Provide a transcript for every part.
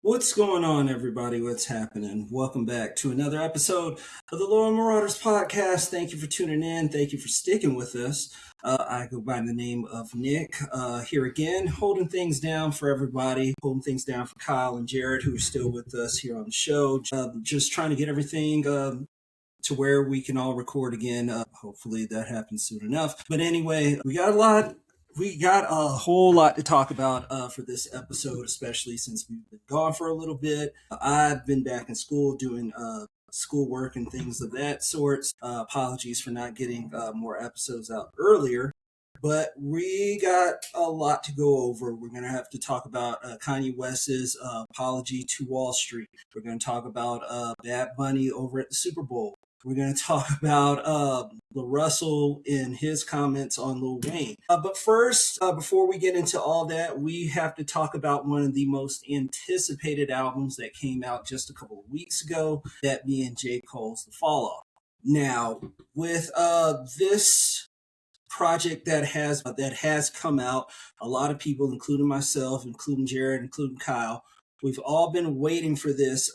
What's going on, everybody? What's happening? Welcome back to another episode of the Low Marauders podcast. Thank you for tuning in. Thank you for sticking with us. I go by the name of Nick here again, holding things down for everybody, holding things down for Kyle and Jared, who are still with us here on the show. Just trying to get everything to where we can all record again. Hopefully that happens soon enough. But anyway, we got a whole lot to talk about for this episode, especially since we've been gone for a little bit. I've been back in school doing schoolwork and things of that sort. Apologies for not getting more episodes out earlier. But we got a lot to go over. We're going to have to talk about Kanye West's apology to Wall Street. We're going to talk about Bad Bunny over at the Super Bowl. We're going to talk about LaRussell and his comments on Lil Wayne. But first, before we get into all that, we have to talk about one of the most anticipated albums that came out just a couple of weeks ago, that being J. Cole's The Fall Off. Now, with this project that has come out, a lot of people, including myself, including Jared, including Kyle, we've all been waiting for this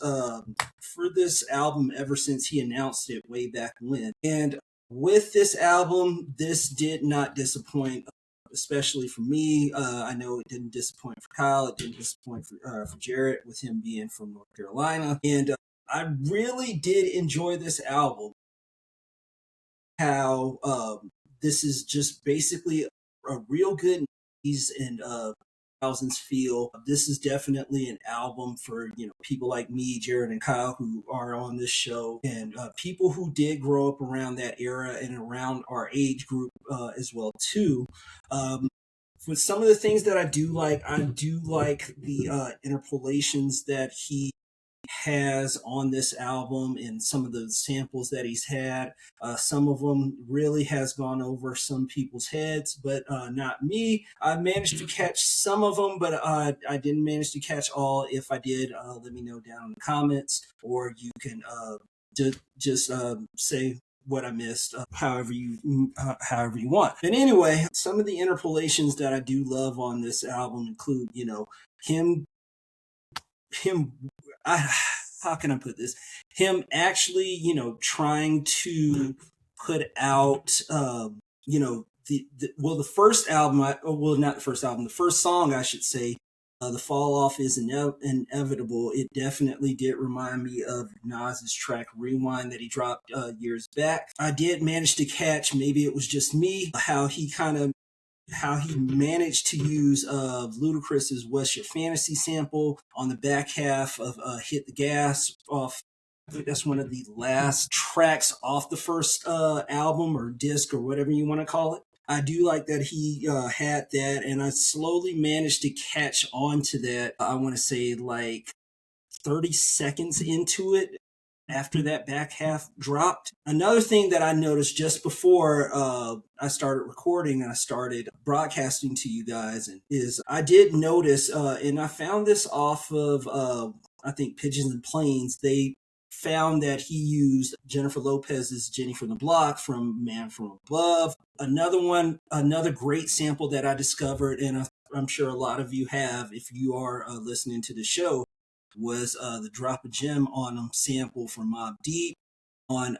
album ever since he announced it way back when. And with this album, this did not disappoint, especially for me. I know it didn't disappoint for Kyle. It didn't disappoint for Jared, with him being from North Carolina. And I really did enjoy this album. How this is just basically a real good 90s and thousands feel. This is definitely an album for people like me, Jared, and Kyle, who are on this show, and people who did grow up around that era and around our age group as well too. With some of the things that I do like the interpolations that he has on this album and some of the samples that he's had. Some of them really has gone over some people's heads, but not me. I managed to catch some of them, but I didn't manage to catch all. If I did, let me know down in the comments, or you can just say what I missed, however you want. But anyway, some of the interpolations that I do love on this album include, him how can I put this? Him actually, trying to put out, the first album, not the first album, the first song, I should say, The Fall Off is Inevitable. It definitely did remind me of Nas's track Rewind that he dropped years back. I did manage to catch, maybe it was just me, how he managed to use Ludacris's What's Your Fantasy sample on the back half of Hit the Gas off. I think that's one of the last tracks off the first album or disc or whatever you want to call it. I do like that he had that, and I slowly managed to catch on to that. I want to say like 30 seconds into it, after that back half dropped. Another thing that I noticed just before I started recording and I started broadcasting to you guys is I did notice, and I found this off of, I think, Pigeons and Planes. They found that he used Jennifer Lopez's Jenny from the Block from Man from Above. Another great sample that I discovered, and I'm sure a lot of you have if you are listening to the show, was the Drop a Gem on them sample from Mobb Deep on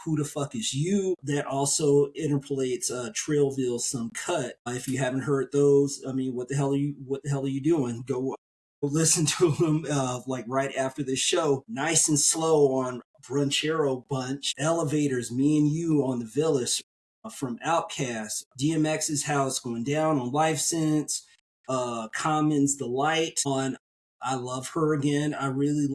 Who the Fuck Is You, that also interpolates Trillville Some Cut. If you haven't heard those, I mean, what the hell are you doing? Go listen to them like right after this show. Nice and Slow on Brunchero Bunch. Elevators, Me and You on The Villas from Outkast. DMX's How It's Going Down on Life Sense. Common's The Light on I Love Her Again. I really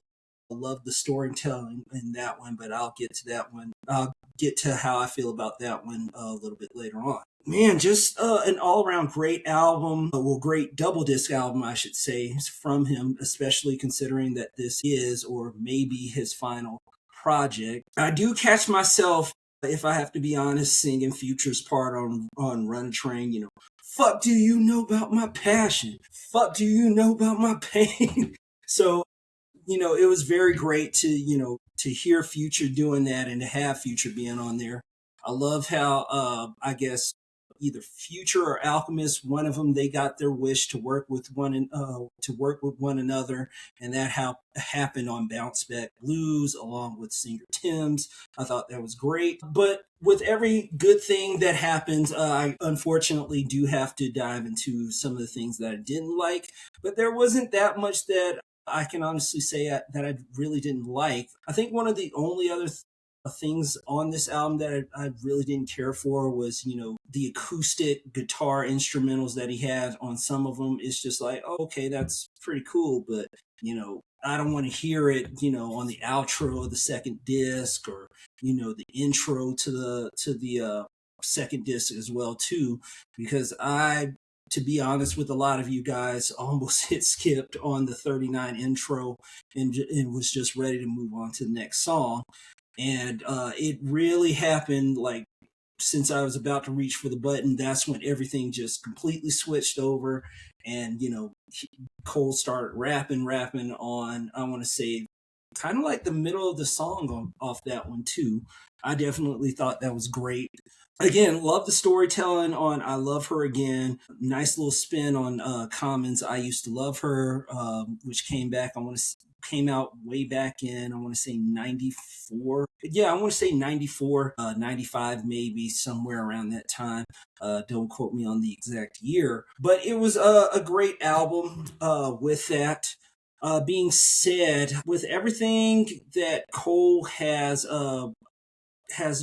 love the storytelling in that one, but I'll get to that one. I'll get to how I feel about that one a little bit later on. Man, just an all-around great album. Great double disc album, I should say, from him, especially considering that this is, or maybe, his final project. I do catch myself, if I have to be honest, singing Future's part on Run Train, fuck do you know about my passion? Fuck do you know about my pain? So, it was very great to hear Future doing that and to have Future being on there. I love how, I guess, either Future or Alchemist. One of them, they got their wish to work with one another, and that happened on Bounce Back Blues along with singer Tim's. I thought that was great. But with every good thing that happens, I unfortunately do have to dive into some of the things that I didn't like. But there wasn't that much that I can honestly say that I really didn't like. I think one of the only other things on this album that I really didn't care for was, the acoustic guitar instrumentals that he had on some of them. It's just like, oh, okay, that's pretty cool, but, I don't want to hear it, on the outro of the second disc, or, the intro to the second disc as well too, because to be honest with a lot of you guys, almost hit skipped on the 39 intro and was just ready to move on to the next song. And it really happened like since I was about to reach for the button, that's when everything just completely switched over. And, Cole started rapping on, I want to say, kind of like the middle of the song off that one too. I definitely thought that was great. Again, love the storytelling on I Love Her Again. Nice little spin on Common's I Used to Love Her, which came out way back in, I want to say 94. Yeah, I want to say 94, 95 maybe, somewhere around that time. Don't quote me on the exact year. But it was a great album with that. Being said, with everything that Cole has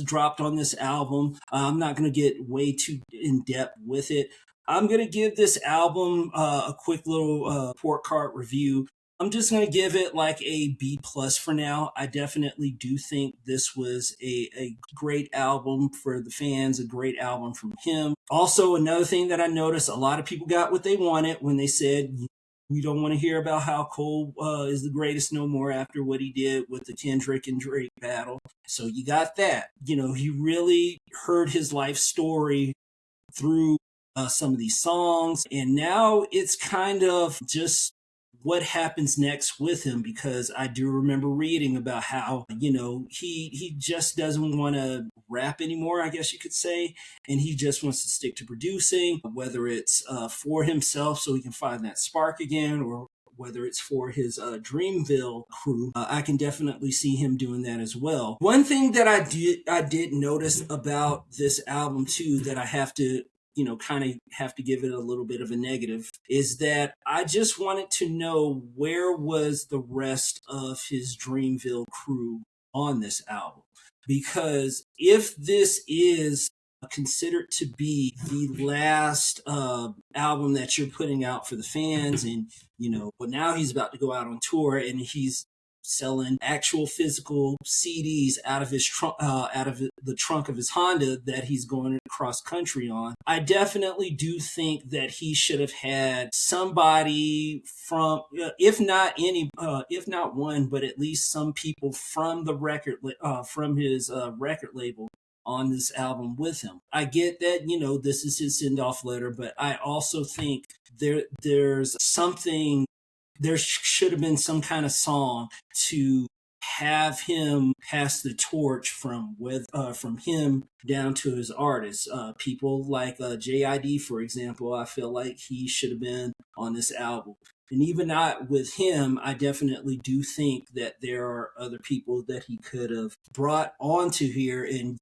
dropped on this album, I'm not going to get way too in depth with it. I'm going to give this album a quick little report card review. I'm just going to give it like a B plus for now. I definitely do think this was a great album for the fans, a great album from him. Also, another thing that I noticed, a lot of people got what they wanted when they said, we don't want to hear about how Cole is the greatest no more after what he did with the Kendrick and Drake battle. So you got that. He really heard his life story through some of these songs. And now it's kind of just what happens next with him, because I do remember reading about how, he just doesn't want to rap anymore, I guess you could say, and he just wants to stick to producing, whether it's for himself so he can find that spark again, or whether it's for his Dreamville crew. I can definitely see him doing that as well. One thing that I did notice about this album too, that I have to kind of have to give it a little bit of a negative, is that I just wanted to know where was the rest of his Dreamville crew on this album. Because if this is considered to be the last album that you're putting out for the fans, and but now he's about to go out on tour and he's selling actual physical CDs out of his the trunk of his Honda that he's going cross country on. I definitely do think that he should have had somebody from, if not one, but at least some people from the from his record label on this album with him. I get that, this is his send-off letter, but I also think there's something, there should have been some kind of song to have him pass the torch from him down to his artists. People like JID, for example, I feel like he should have been on this album. And even not with him, I definitely do think that there are other people that he could have brought onto here and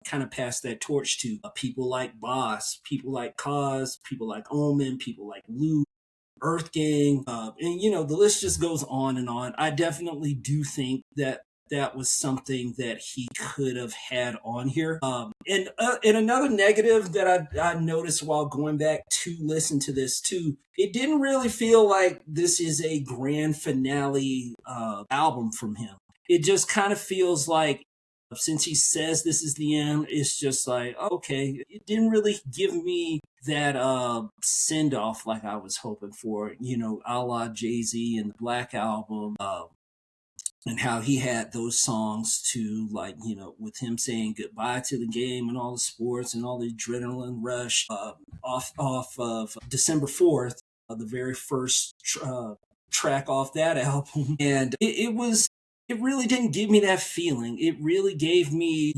kind of pass that torch to. People like Boss, people like Cause, people like Omen, people like Lou, Earth Gang, and the list just goes on and on. I definitely do think that that was something that he could have had on here. And another negative that I noticed while going back to listen to this too, it didn't really feel like this is a grand finale album from him. It just kind of feels like, since he says this is the end, it's just like, okay, it didn't really give me that send off like I was hoping for, a la Jay-Z and the Black Album, and how he had those songs to, like, with him saying goodbye to the game and all the sports and all the adrenaline rush, off of December 4th, the very first track off that album. And it was it really didn't give me that feeling. It really gave me,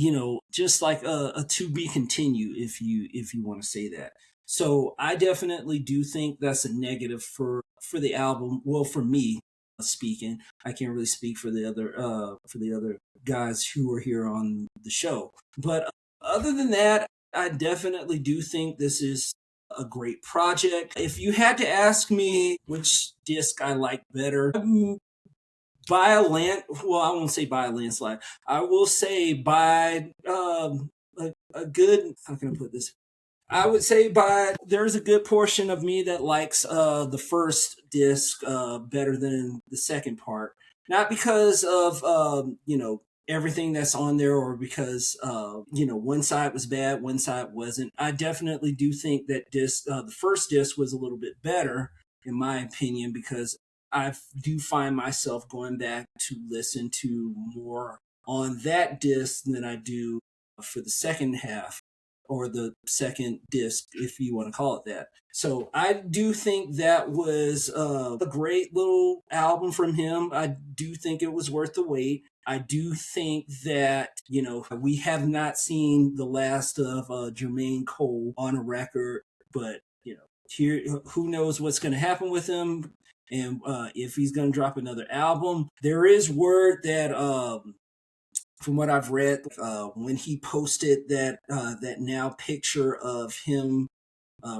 just like a to be continue, if you want to say that. So I definitely do think that's a negative for the album. Well, for me speaking, I can't really speak for the other guys who are here on the show. But other than that, I definitely do think this is a great project. If you had to ask me which disc I like better, by a land, well, I won't say by a landslide. I will say by a good. How can I put this? I would say by there's a good portion of me that likes the first disc better than the second part. Not because of everything that's on there, or because one side was bad, one side wasn't. I definitely do think that the first disc was a little bit better in my opinion, because I do find myself going back to listen to more on that disc than I do for the second half, or the second disc, if you want to call it that. So I do think that was a great little album from him. I do think it was worth the wait. I do think that, we have not seen the last of Jermaine Cole on a record, but, here, who knows what's going to happen with him, and if he's going to drop another album. There is word that from what I've read, when he posted that now picture of him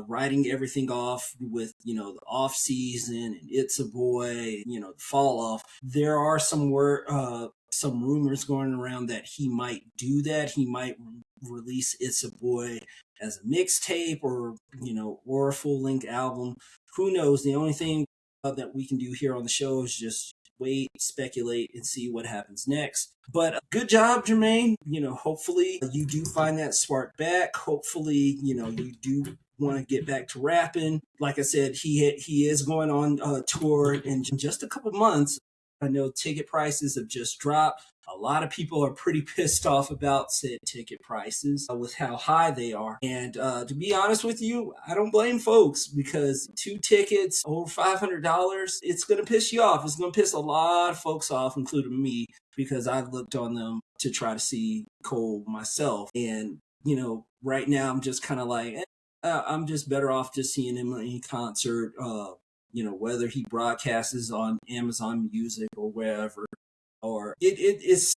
writing everything off with the off season and It's a Boy, the fall off. There are some rumors going around that he might do that. He might release It's a Boy as a mixtape, or a full length album. Who knows? The only thing that we can do here on the show is just wait, speculate, and see what happens next. But good job, Jermaine. Hopefully you do find that spark back. Hopefully, you do want to get back to rapping. Like I said, he is going on tour in just a couple months. I know ticket prices have just dropped. A lot of people are pretty pissed off about said ticket prices with how high they are. And to be honest with you, I don't blame folks, because 2 tickets over $500, it's going to piss you off. It's going to piss a lot of folks off, including me, because I looked on them to try to see Cole myself. And, right now I'm just kind of like, I'm just better off just seeing him in concert, whether he broadcasts on Amazon Music or wherever. Or it's,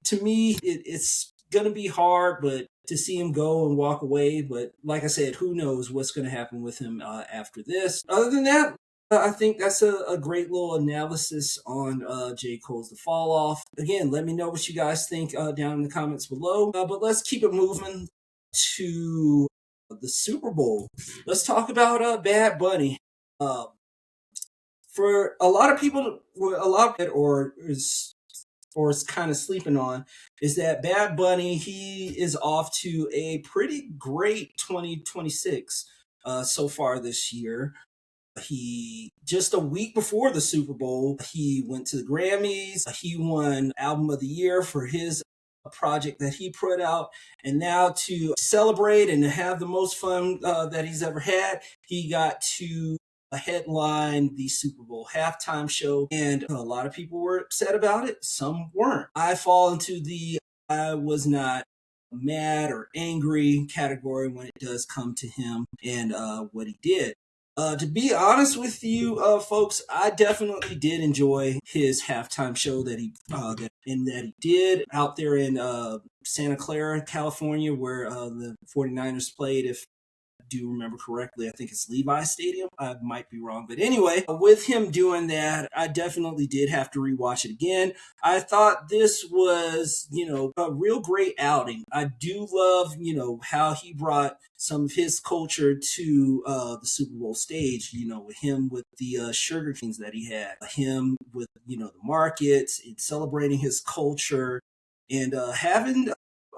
to me, it's going to be hard, but to see him go and walk away. But like I said, who knows what's going to happen with him after this. Other than that, I think that's a great little analysis on J. Cole's The Fall Off. Again, let me know what you guys think down in the comments below. But let's keep it moving to the Super Bowl. Let's talk about Bad Bunny. For a lot of people, or is kind of sleeping on, is that Bad Bunny, he is off to a pretty great 2026 so far this year. He, just a week before the Super Bowl, he went to the Grammys. He won Album of the Year for his project that he put out. And now, to celebrate and to have the most fun that he's ever had, he got to headline the Super Bowl halftime show, and a lot of people were upset about it. Some weren't. I fall into the I was not mad or angry category when it does come to him and what he did. To be honest with you, folks, I definitely did enjoy his halftime show that he did out there in Santa Clara, California, where the 49ers played. If do remember correctly, I think it's Levi Stadium. I might be wrong. But anyway, with him doing that, I definitely did have to rewatch it again. I thought this was, a real great outing. I do love, how he brought some of his culture to the Super Bowl stage, with him with the sugar canes that he had, him with, the markets and celebrating his culture, and having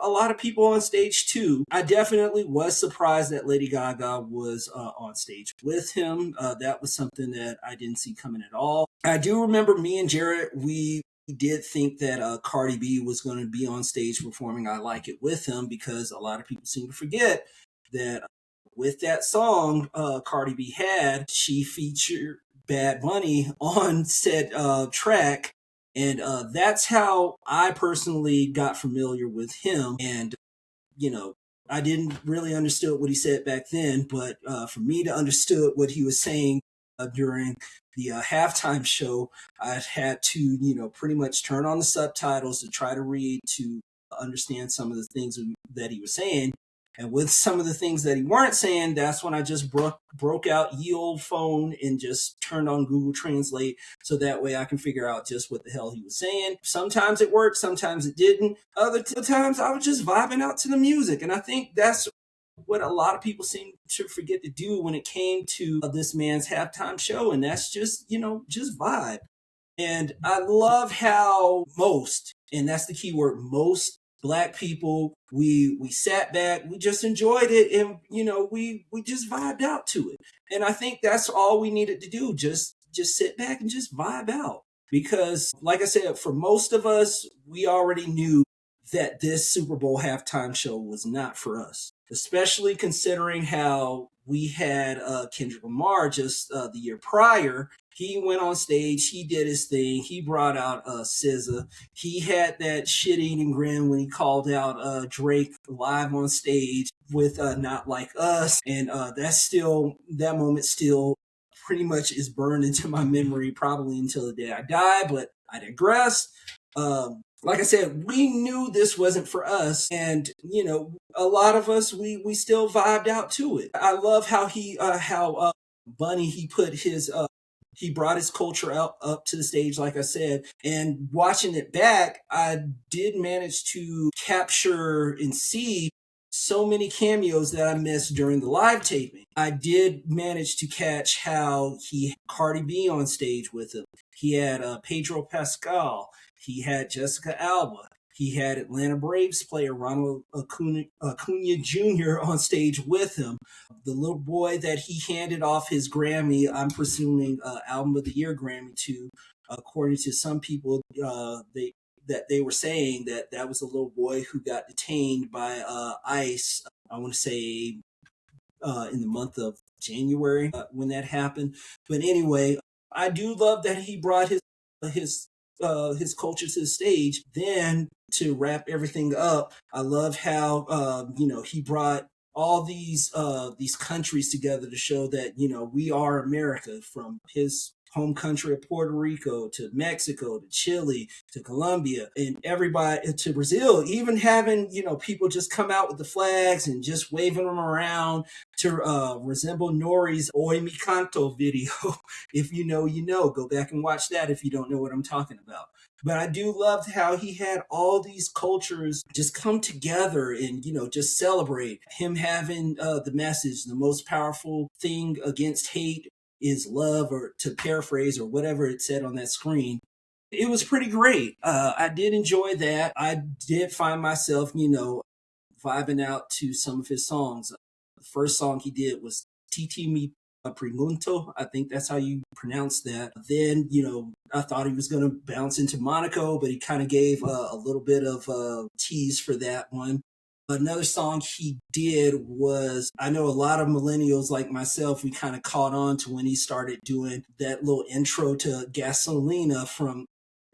a lot of people on stage too. I definitely was surprised that Lady Gaga was on stage with him. That was something that I didn't see coming at all. I do remember me and Jared, we did think that Cardi B was going to be on stage performing I Like It with him, because a lot of people seem to forget that with that song Cardi B had, she featured Bad Bunny on said track. And that's how I personally got familiar with him. And, you know, I didn't really understand what he said back then, but for me to understood what he was saying during the halftime show, I had to, pretty much turn on the subtitles to try to read to understand some of the things that he was saying. And with some of the things that he weren't saying, that's when I just broke out ye old phone and just turned on Google Translate so that way I can figure out just what the hell he was saying. Sometimes it worked, sometimes it didn't. Other times I was just vibing out to the music. And I think that's what a lot of people seem to forget to do when it came to this man's halftime show. And that's just, just vibe. And I love how most, and that's the key word, most Black people, we sat back, we just enjoyed it, and we just vibed out to it. And I think that's all we needed to do, just sit back and just vibe out. Because like I said, for most of us, we already knew that this Super Bowl halftime show was not for us, especially considering how we had Kendrick Lamar just the year prior. He went on stage, he did his thing, he brought out SZA. He had that shit-eating grin when he called out Drake live on stage with Not Like Us. And that moment still pretty much is burned into my memory probably until the day I die, but I digress. Like I said, we knew this wasn't for us, and a lot of us we still vibed out to it. I love how Bunny he brought his culture out up to the stage, like I said, and watching it back, I did manage to capture and see so many cameos that I missed during the live taping. I did manage to catch how he had Cardi B on stage with him. He had Pedro Pascal. He had Jessica Alba. He had Atlanta Braves player Ronald Acuna Jr. on stage with him. The little boy that he handed off his Grammy, I'm presuming Album of the Year Grammy to, according to some people, they were saying that was a little boy who got detained by ICE. I want to say in the month of January when that happened. But anyway, I do love that he brought his culture to the stage. Then to wrap everything up, I love how he brought all these countries together to show that we are America, from his home country of Puerto Rico to Mexico to Chile to Colombia and everybody to Brazil, even having people just come out with the flags and just waving them around to resemble Nori's Oi Mi Canto video. If you know, go back and watch that if you don't know what I'm talking about. But I do love how he had all these cultures just come together and, just celebrate him having the message. The most powerful thing against hate is love, or to paraphrase, or whatever it said on that screen. It was pretty great. I did enjoy that. I did find myself, vibing out to some of his songs. The first song he did was Titi Mi Pregunto. I think that's how you pronounce that. Then, I thought he was going to bounce into Monaco, but he kind of gave a little bit of a tease for that one. Another song he did was, I know a lot of millennials like myself, we kind of caught on to when he started doing that little intro to Gasolina from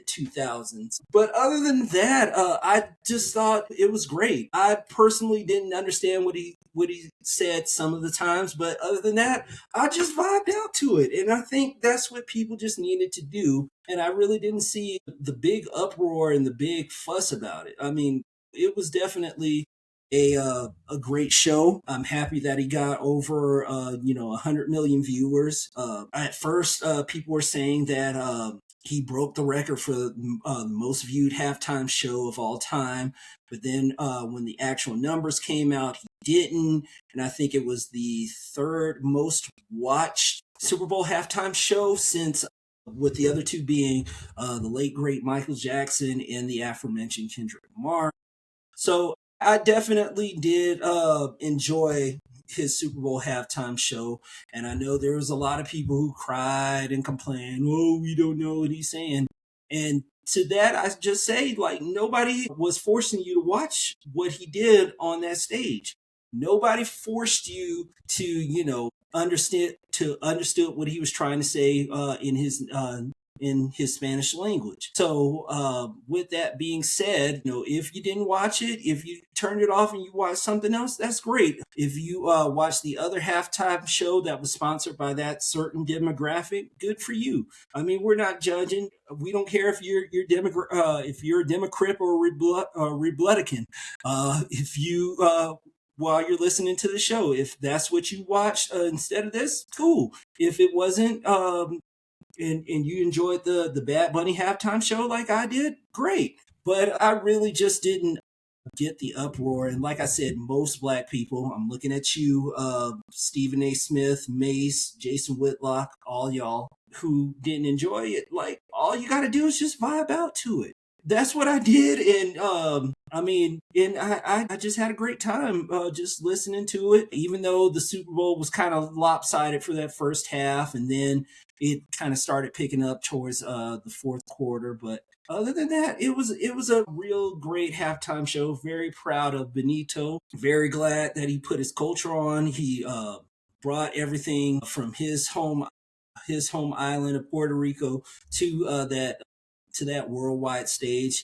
2000s. But other than that, I just thought it was great. I personally didn't understand what he said some of the times, but other than that, I just vibed out to it. And I think that's what people just needed to do. And I really didn't see the big uproar and the big fuss about it. I mean, it was definitely a great show. I'm happy that he got over 100 million viewers. At first, people were saying that he broke the record for the most viewed halftime show of all time. But then when the actual numbers came out, he didn't. And I think it was the third most watched Super Bowl halftime show since, with the other two being the late great Michael Jackson and the aforementioned Kendrick Lamar. So I definitely did enjoy his Super Bowl halftime show. And I know there was a lot of people who cried and complained, oh, we don't know what he's saying. And to that, I just say, like, nobody was forcing you to watch what he did on that stage. Nobody forced you to, understood what he was trying to say in his in his Spanish language. So, with that being said, if you didn't watch it, if you turned it off and you watched something else, that's great. If you watched the other halftime show that was sponsored by that certain demographic, good for you. I mean, we're not judging. We don't care if if you're a Democrat or a Republican. If you while you're listening to the show, if that's what you watched instead of this, cool. If it wasn't, and you enjoyed the Bad Bunny halftime show like I did, great. But I really just didn't get the uproar. And like I said, most black people, I'm looking at you, Stephen A. Smith, Mace, Jason Whitlock, all y'all who didn't enjoy it, like all you got to do is just vibe out to it. That's what I did. And I just had a great time just listening to it, even though the Super Bowl was kind of lopsided for that first half. And then it kind of started picking up towards the fourth quarter. But other than that, it was a real great halftime show. Very proud of Benito. Very glad that he put his culture on. He brought everything from his home island of Puerto Rico to that worldwide stage.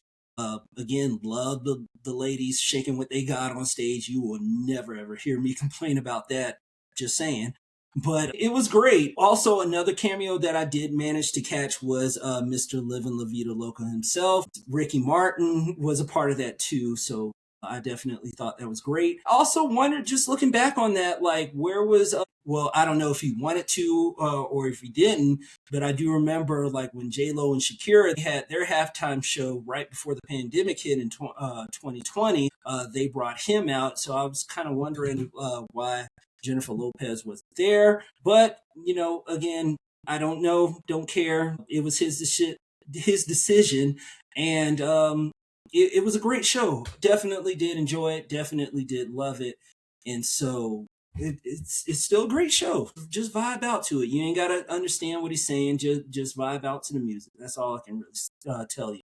Again, love the ladies shaking what they got on stage. You will never ever hear me complain about that. Just saying. But it was great. Also, another cameo that I did manage to catch was Mr. Livin' La Vida Loca himself. Ricky Martin was a part of that too. So I definitely thought that was great. I also wondered, just looking back on that, like where was, well, I don't know if he wanted to or if he didn't, but I do remember like when J-Lo and Shakira had their halftime show right before the pandemic hit in 2020, they brought him out. So I was kind of wondering why Jennifer Lopez was there. But, again, I don't know, don't care. It was his decision. And it was a great show. Definitely did enjoy it. Definitely did love it. And so it's still a great show. Just vibe out to it. You ain't got to understand what he's saying. Just vibe out to the music. That's all I can really tell you.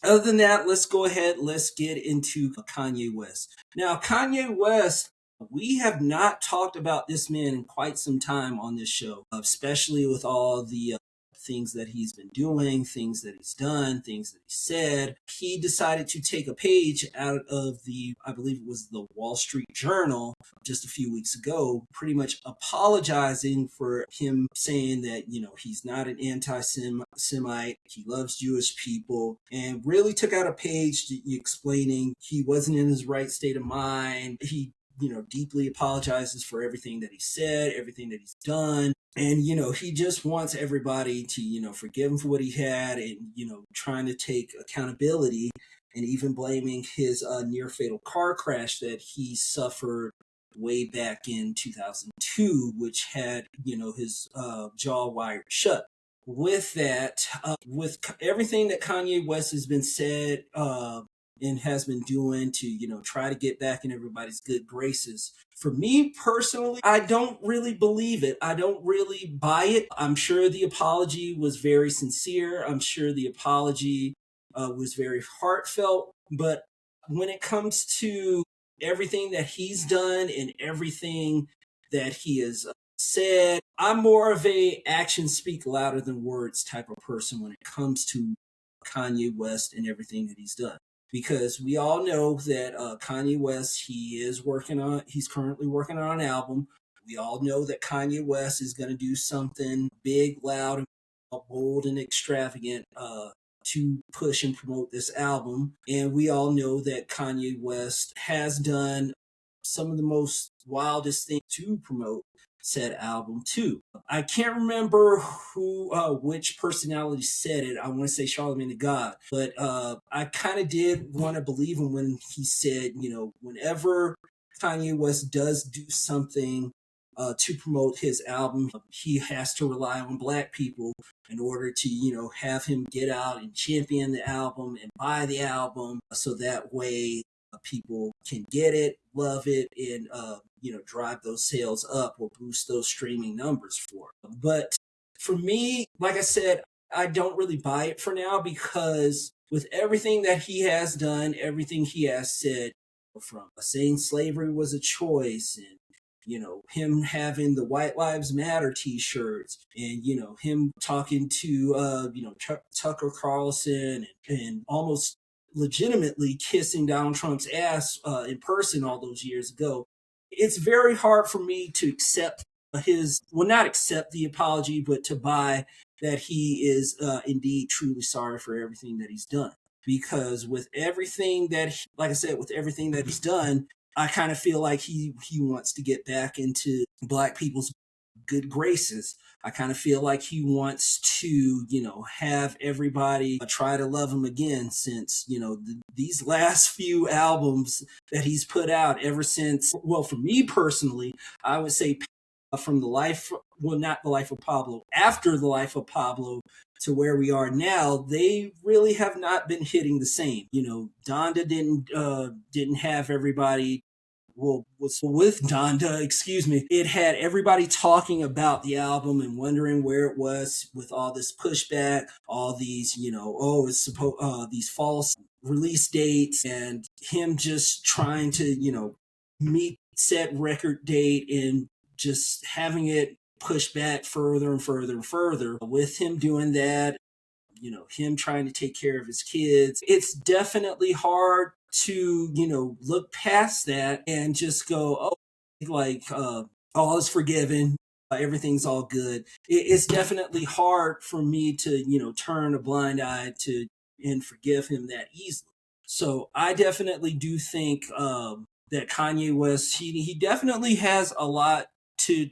Other than that, let's go ahead. Let's get into Kanye West. Now, Kanye West, we have not talked about this man in quite some time on this show, especially with all the things that he's been doing, things that he's done, things that he said. He decided to take a page out of I believe it was the Wall Street Journal just a few weeks ago, pretty much apologizing for him saying that, he's not an anti-Semite, he loves Jewish people, and really took out a page explaining he wasn't in his right state of mind. He deeply apologizes for everything that he said, everything that he's done. And, he just wants everybody to, forgive him for what he had and, trying to take accountability and even blaming his near fatal car crash that he suffered way back in 2002, which had, his jaw wired shut. With that, with everything that Kanye West has been said, and has been doing to, try to get back in everybody's good graces. For me personally, I don't really believe it. I don't really buy it. I'm sure the apology was very sincere. I'm sure the apology was very heartfelt. But when it comes to everything that he's done and everything that he has said, I'm more of a actions speak louder than words type of person when it comes to Kanye West and everything that he's done. Because we all know that Kanye West, he's currently working on an album. We all know that Kanye West is going to do something big, loud, bold, and extravagant to push and promote this album. And we all know that Kanye West has done some of the most wildest things to promote said album too. I can't remember which personality said it. I want to say Charlamagne the God, but I kind of did want to believe him when he said, whenever Kanye West does do something to promote his album, he has to rely on black people in order to, have him get out and champion the album and buy the album, so that way people can get it, love it, and drive those sales up or boost those streaming numbers for it. But for me, like I said, I don't really buy it for now, because with everything that he has done, everything he has said, from saying slavery was a choice and him having the White Lives Matter t-shirts, and him talking to Tucker Carlson, and almost legitimately kissing Donald Trump's ass in person all those years ago. It's very hard for me to accept not accept the apology, but to buy that he is indeed truly sorry for everything that he's done. Because with everything that, like I said, with everything that he's done, I kind of feel like he wants to get back into Black people's good graces. I kind of feel like he wants to, have everybody try to love him again, since, these last few albums that he's put out ever since, well, for me personally, I would say from the life, well, not the life of Pablo, after the life of Pablo to where we are now, they really have not been hitting the same. Donda didn't have everybody, well, was with Donda, excuse me, it had everybody talking about the album and wondering where it was with all this pushback, all these, it's supposed these false release dates, and him just trying to, meet set record date and just having it pushed back further and further and further. With him doing that, him trying to take care of his kids, it's definitely hard to, look past that and just go, oh, like, all is forgiven. Everything's all good. It's definitely hard for me to, turn a blind eye to and forgive him that easily. So I definitely do think that Kanye West, he definitely has a lot to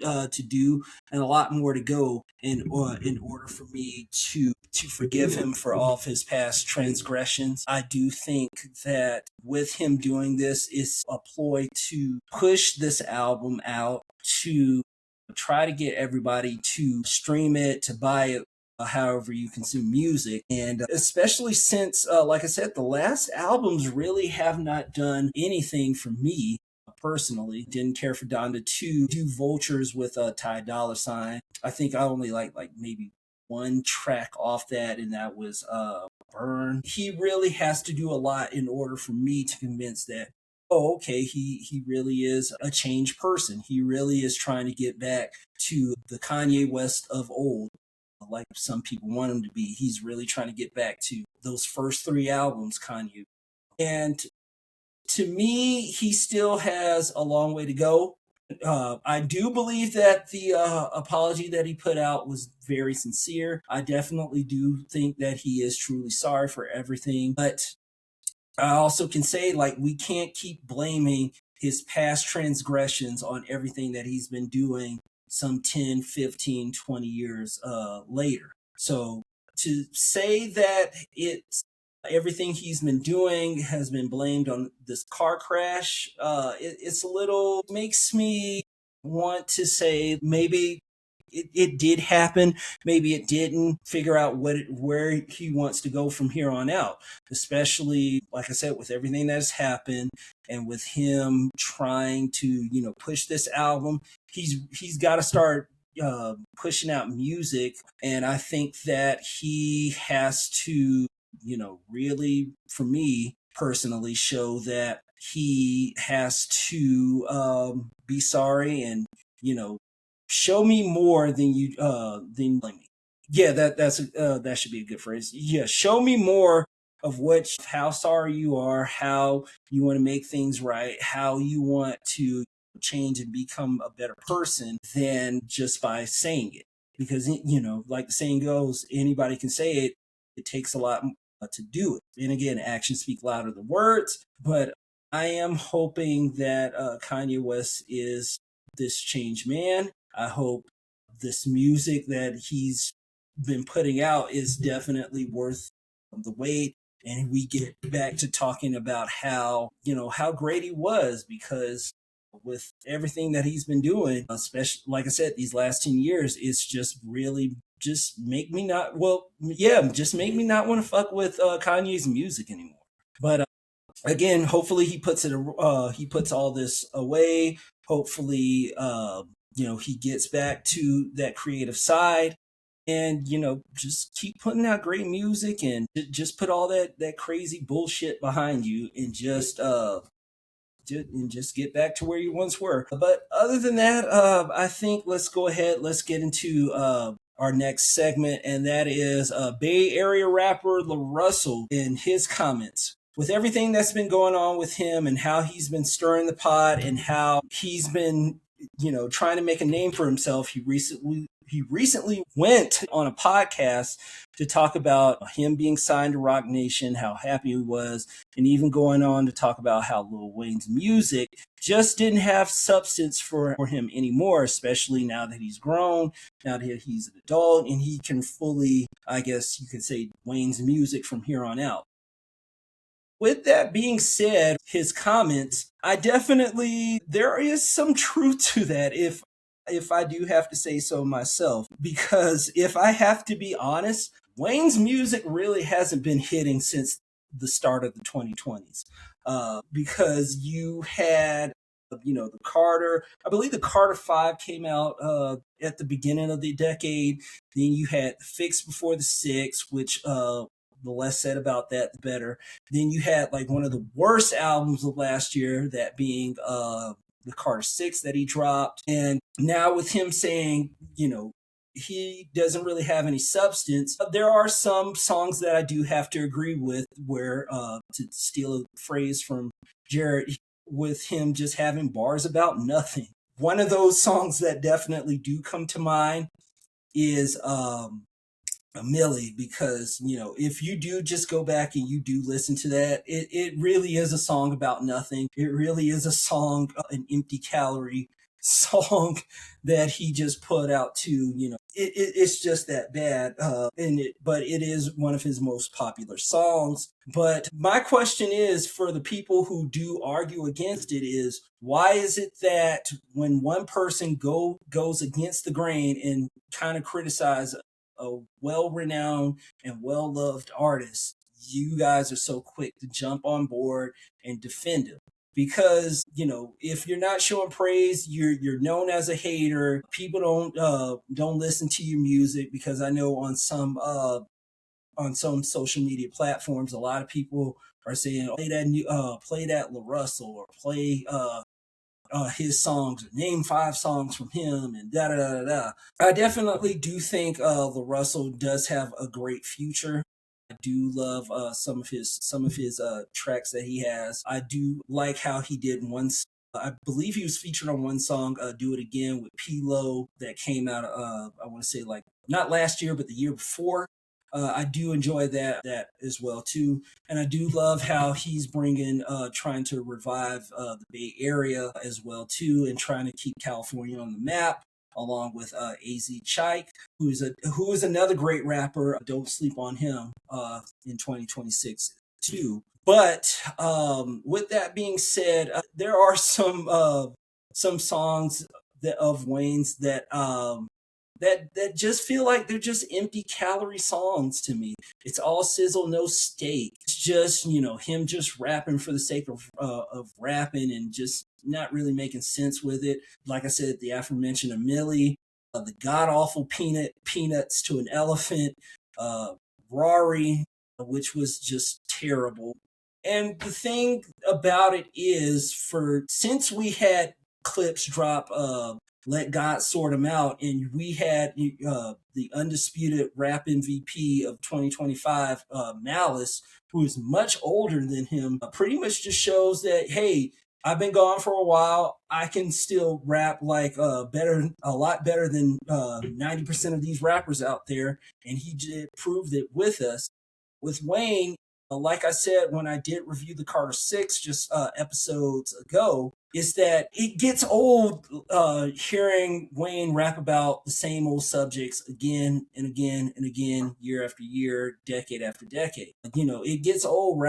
do and a lot more to go in order for me to forgive him for all of his past transgressions. I do think that with him doing this is a ploy to push this album out, to try to get everybody to stream it, to buy it, however you consume music. And especially since, like I said, the last albums really have not done anything for me personally. Didn't care for Donda to do Vultures with a Ty Dolla Sign. I think I only like maybe one track off that, and that was Burn. He really has to do a lot in order for me to convince that, oh, okay, he really is a changed person. He really is trying to get back to the Kanye West of old, like some people want him to be. He's really trying to get back to those first three albums, Kanye. And to me, he still has a long way to go. I do believe that the apology that he put out was very sincere. I definitely do think that he is truly sorry for everything. But I also can say, like, we can't keep blaming his past transgressions on everything that he's been doing some 10, 15, 20 years later. So to say that it's everything he's been doing has been blamed on this car crash, it's a little, makes me want to say maybe it did happen, maybe it didn't. Figure out where he wants to go from here on out, especially, like I said, with everything that has happened and with him trying to, push this album. He's got to start pushing out music, and I think that he has to, really, for me personally, show that he has to be sorry and, show me more than you than me. Yeah, that should be a good phrase. Yeah, show me more of how sorry you are, how you want to make things right, how you want to change and become a better person than just by saying it. Because, like the saying goes, anybody can say it. It takes a lot to do it. And again, actions speak louder than words. But I am hoping that Kanye West is this changed man. I hope this music that he's been putting out is definitely worth the wait. And we get back to talking about how great he was, because with everything that he's been doing, especially, like I said, these last 10 years, it's just really just make me not, just make me not want to fuck with Kanye's music anymore. But again, hopefully he puts all this away. Hopefully, he gets back to that creative side, and just keep putting out great music, and just put all that crazy bullshit behind you, and just and just get back to where you once were. But other than that, I think let's go ahead. Let's get into our next segment, and that is Bay Area rapper LaRussell and his comments. With everything that's been going on with him and how he's been stirring the pot and how he's been, trying to make a name for himself, he recently went on a podcast to talk about him being signed to Roc Nation, how happy he was, and even going on to talk about how Lil Wayne's music just didn't have substance for him anymore, especially now that he's grown, now that he's an adult, and he can fully, I guess you could say, Wayne's music from here on out. With that being said, his comments, there is some truth to that if I do have to say so myself. Because if I have to be honest, Wayne's music really hasn't been hitting since the start of the 2020s. Because you had, the Carter, I believe the Carter 5 came out at the beginning of the decade. Then you had the Fix Before the 6, which the less said about that, the better. Then you had like one of the worst albums of last year, that being the Carter 6 that he dropped. And now with him saying, he doesn't really have any substance, there are some songs that I do have to agree with, where, to steal a phrase from Jared, with him just having bars about nothing. One of those songs that definitely do come to mind is Millie, because if you do just go back and you do listen to that, it really is a song about nothing. It really is a song, an empty calorie song that he just put out to, it's just that bad. But it is one of his most popular songs. But my question is, for the people who do argue against it, is why is it that when one person goes against the grain and kind of criticize a well-renowned and well-loved artist, you guys are so quick to jump on board and defend him? Because if you're not showing praise, you're known as a hater. People don't listen to your music, because I know on some social media platforms, a lot of people are saying, play that LaRussell, or play his songs, name 5 songs from him, and da da da da. I definitely do think LaRussell does have a great future. I do love some of his tracks that he has. I do like how he did one. I believe he was featured on one song, "Do It Again" with P-Lo, that came out. I want to say like not last year, but the year before. I do enjoy that as well too, and I do love how he's trying to revive the Bay Area as well too, and trying to keep California on the map, along with AZ Chike, who is another great rapper. Don't sleep on him in 2026 too. But with that being said, there are some songs of Wayne's that just feel like they're just empty calorie songs to me. It's all sizzle, no steak. It's just, him just rapping for the sake of rapping, and just not really making sense with it. Like I said, the aforementioned Millie, the god-awful Peanuts to an Elephant, Rari, which was just terrible. And the thing about it is, since we had clips drop Let God Sort Him Out, and we had the undisputed rap MVP of 2025, Malice, who is much older than him, pretty much just shows that, hey, I've been gone for a while. I can still rap like a lot better than 90% of these rappers out there, and he did prove it with us. With Wayne, like I said when I did review the Carter 6 just episodes ago, is that it gets old hearing Wayne rap about the same old subjects again and again and again, year after year, decade after decade. It gets old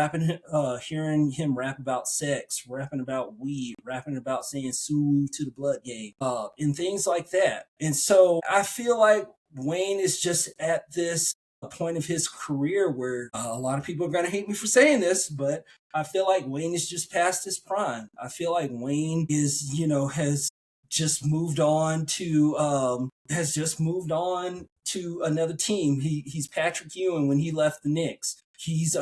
hearing him rap about sex, rapping about weed, rapping about saying "sue" to the blood game, and things like that. And so I feel like Wayne is just at this point of his career where a lot of people are going to hate me for saying this, but I feel like Wayne is just past his prime. I feel like Wayne is, has just moved on to another team. He's Patrick Ewing when he left the Knicks. He's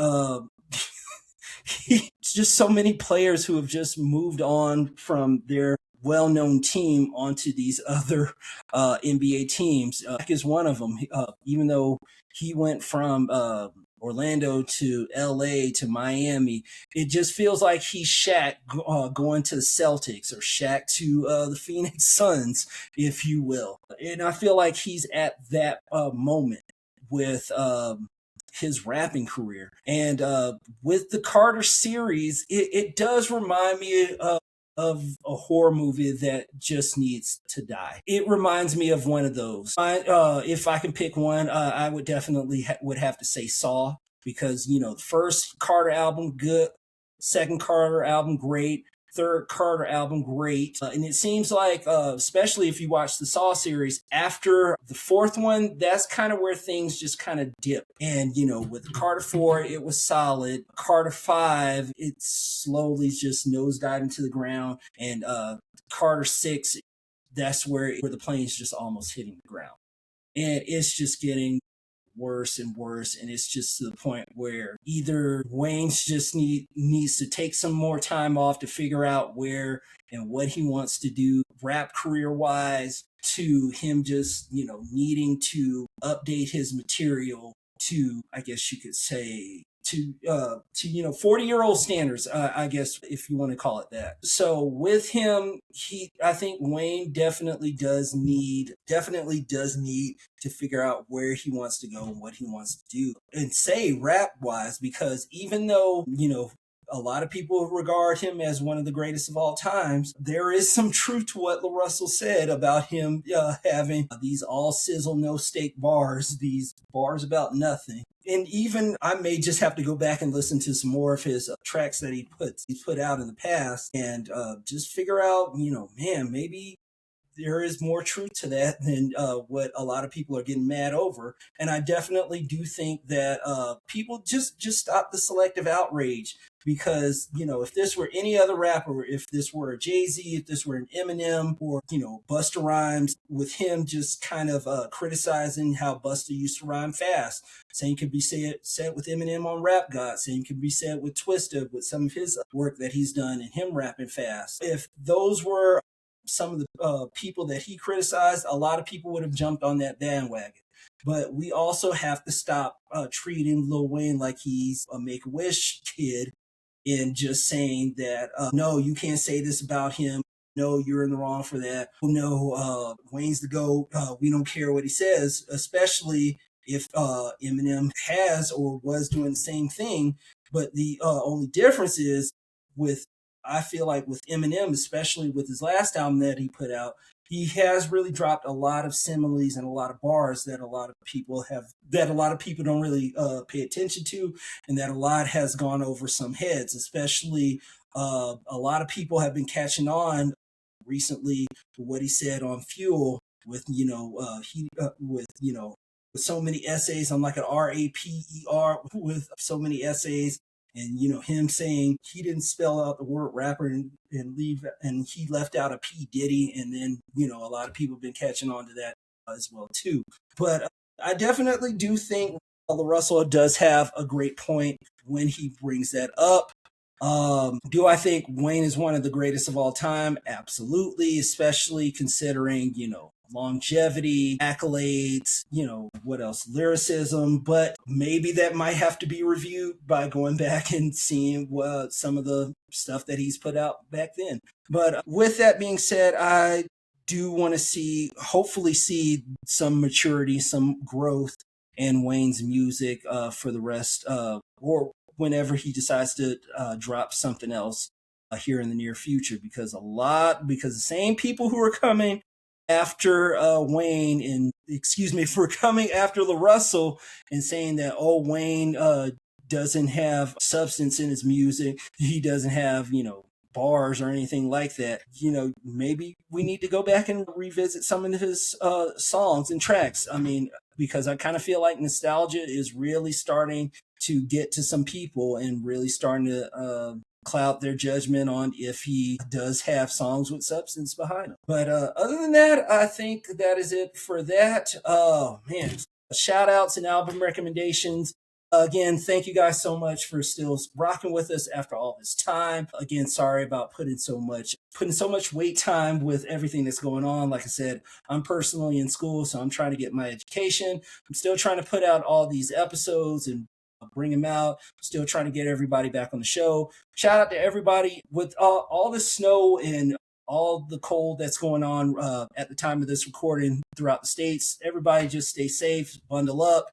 just so many players who have just moved on from their well-known team onto these other NBA teams. Shaq is one of them. Even though he went from Orlando to LA to Miami, it just feels like he's Shaq going to the Celtics, or Shaq to the Phoenix Suns, if you will. And I feel like he's at that moment with his rapping career. And with the Carter series, it does remind me of a horror movie that just needs to die. It reminds me of one of those. If I can pick one, I would definitely would have to say Saw, because the first Carter album good, second Carter album great, third Carter album great, and it seems like, especially if you watch the Saw series, after the fourth one, that's kind of where things just kind of dip. And with Carter 4, it was solid. Carter 5, it slowly just nosedived into the ground, and Carter 6, that's where the plane's just almost hitting the ground, and it's just getting worse and worse, and it's just to the point where either Wayne's just needs to take some more time off to figure out where and what he wants to do rap career wise, to him just needing to update his material to, I guess you could say, to 40-year-old standards, I guess, if you want to call it that. So with him, I think Wayne definitely does need to figure out where he wants to go and what he wants to do, and say rap wise, because even though a lot of people regard him as one of the greatest of all times, there is some truth to what LaRussell said about him having these all sizzle, no steak bars, these bars about nothing. And even I may just have to go back and listen to some more of his tracks that he's put out in the past, and just figure out, man, maybe there is more truth to that than what a lot of people are getting mad over. And I definitely do think that people just stop the selective outrage, because if this were any other rapper, if this were a Jay-Z, if this were an Eminem, or Busta Rhymes, with him just kind of criticizing how Busta used to rhyme fast, same could be said with Eminem on Rap God, same could be said with Twista, with some of his work that he's done and him rapping fast. If those were some of the people that he criticized, a lot of people would have jumped on that bandwagon. But we also have to stop treating Lil Wayne like he's a Make-A-Wish kid, and just saying that, no, you can't say this about him. No, you're in the wrong for that. No, Wayne's the GOAT. We don't care what he says, especially if Eminem has or was doing the same thing. But the only difference is I feel like with Eminem, especially with his last album that he put out, he has really dropped a lot of similes and a lot of bars that a lot of people don't really pay attention to, and that a lot has gone over some heads. Especially a lot of people have been catching on recently to what he said on Fuel with with so many essays. I'm like an RAPER with so many essays. And him saying he didn't spell out the word rapper and leave, and he left out a P Diddy, and then a lot of people have been catching on to that as well too. But I definitely do think LaRussell does have a great point when he brings that up. Do I think Wayne is one of the greatest of all time? Absolutely, especially considering longevity, accolades, what else? Lyricism. But maybe that might have to be reviewed by going back and seeing some of the stuff that he's put out back then. But with that being said, I do want to hopefully see some maturity, some growth in Wayne's music for the rest, or whenever he decides to drop something else here in the near future, because the same people who are coming after Wayne, and for coming after LaRussell and saying that, oh, Wayne doesn't have substance in his music, he doesn't have bars or anything like that. Maybe we need to go back and revisit some of his songs and tracks. I mean, because I kind of feel like nostalgia is really starting to get to some people and really starting to cloud their judgment on if he does have songs with substance behind him. But other than that, I think that is it for that. Oh man, shout outs and album recommendations. Again, thank you guys so much for still rocking with us after all this time. Again, sorry about putting so much wait time with everything that's going on. Like I said, I'm personally in school, so I'm trying to get my education. I'm still trying to put out all these episodes and bring them out. Still trying to get everybody back on the show. Shout out to everybody with all the snow and all the cold that's going on at the time of this recording throughout the states. Everybody just stay safe, bundle up.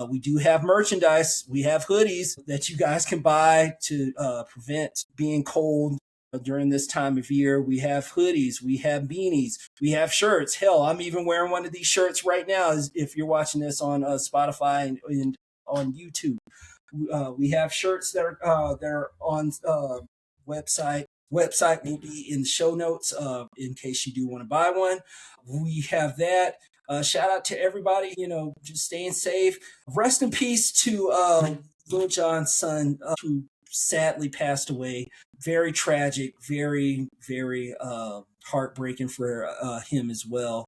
We do have merchandise. We have hoodies that you guys can buy to prevent being cold during this time of year. We have hoodies. We have beanies. We have shirts. Hell, I'm even wearing one of these shirts right now if you're watching this on Spotify and on YouTube. We have shirts that are on website. Website will be in the show notes in case you do want to buy one. We have that. Shout out to everybody, just staying safe. Rest in peace to Lil Jon's son, who sadly passed away. Very tragic, very, very heartbreaking for him as well.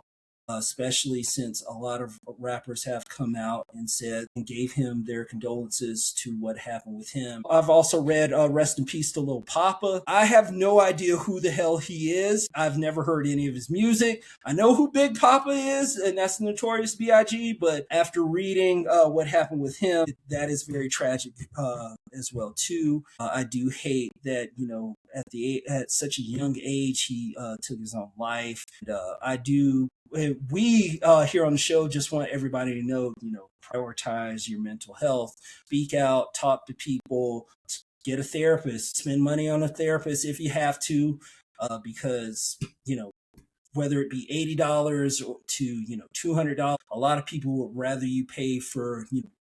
Especially since a lot of rappers have come out and said and gave him their condolences to what happened with him. I've also read Rest in Peace to Lil Papa. I have no idea who the hell he is. I've never heard any of his music. I know who Big Papa is, and that's Notorious B.I.G., but after reading what happened with him, that is very tragic as well, too. I do hate that, at such a young age, he took his own life. We here on the show just want everybody to know, prioritize your mental health, speak out, talk to people, get a therapist, spend money on a therapist if you have to, because, whether it be $80 to, $200, a lot of people would rather you pay for,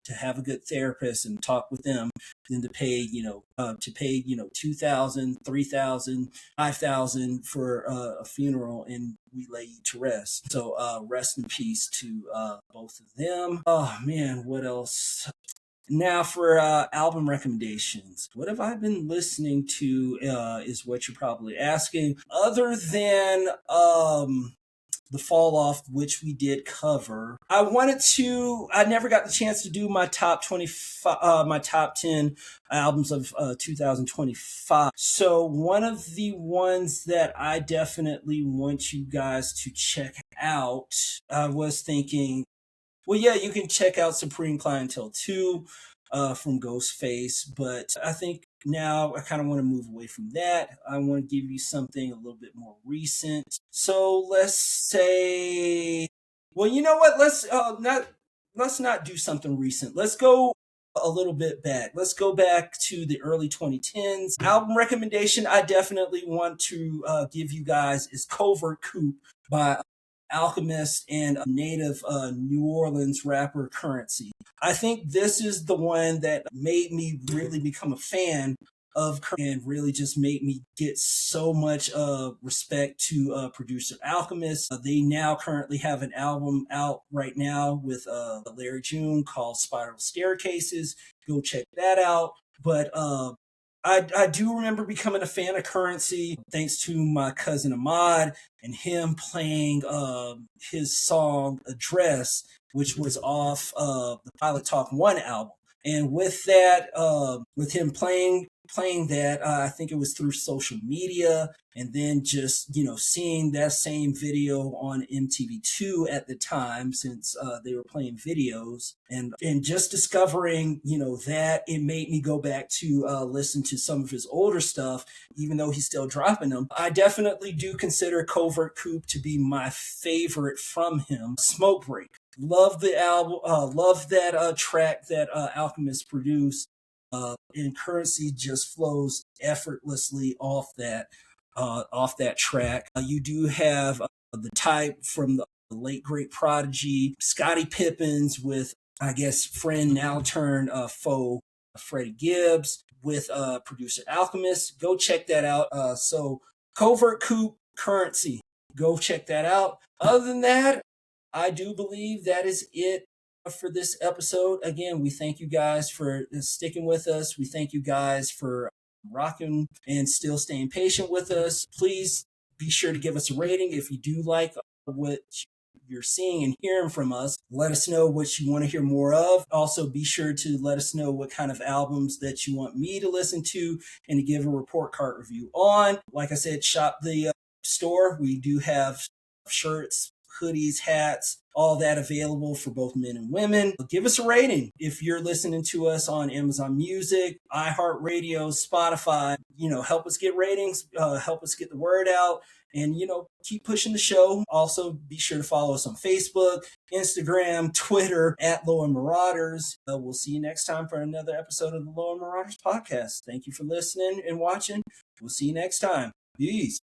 to have a good therapist and talk with them than to pay, $2,000, $3,000, $5,000 for a funeral and we lay you to rest. So rest in peace to both of them. Oh man, what else? Now for album recommendations. What have I been listening to is what you're probably asking. Other than the fall off, which we did cover. I never got the chance to do my top 25, my top 10 albums of 2025. So one of the ones that I definitely want you guys to check out, I was thinking, well, yeah, you can check out Supreme Clientele 2 from Ghostface, but I think now I kind of want to move away from that. I want to give you something a little bit more recent. So let's say, well, you know what? Let's not do something recent. Let's go a little bit back. Let's go back to the early 2010s. Album recommendation I definitely want to give you guys is Covert Coup by Alchemist and native New Orleans rapper Currency. I think this is the one that made me really become a fan of Currency and really just made me get so much respect to producer Alchemist. They now currently have an album out right now with Larry June called Spiral Staircases. Go check that out. But I do remember becoming a fan of Currency thanks to my cousin Ahmad and him playing his song Address, which was off the Pilot Talk 1 album. And with that, with him playing that, I think it was through social media, and then just, seeing that same video on MTV2 at the time, since they were playing videos, and just discovering, that it made me go back to listen to some of his older stuff, even though he's still dropping them. I definitely do consider Covert Coup to be my favorite from him. Smoke Break. Love the album, love that track that Alchemist produced. And Currency just flows effortlessly off that track. You do have the type from the late great Prodigy, Scottie Pippins with, I guess, friend now turned foe Freddie Gibbs with producer Alchemist. Go check that out. So Covert Coup, Currency. Go check that out. Other than that, I do believe that is it for this episode. Again, we thank you guys for sticking with us. We thank you guys for rocking and still staying patient with us. Please be sure to give us a rating if you do like what you're seeing and hearing from us. Let us know what you want to hear more of. Also, be sure to let us know what kind of albums that you want me to listen to and to give a report card review on. Like I said, shop the store. We do have shirts, hoodies, hats, all that available for both men and women. Give us a rating if you're listening to us on Amazon Music, iHeartRadio, Spotify. Help us get ratings, help us get the word out, and keep pushing the show. Also, be sure to follow us on Facebook, Instagram, Twitter at Lower Marauders. We'll see you next time for another episode of the Lower Marauders podcast. Thank you for listening and watching. We'll see you next time. Peace.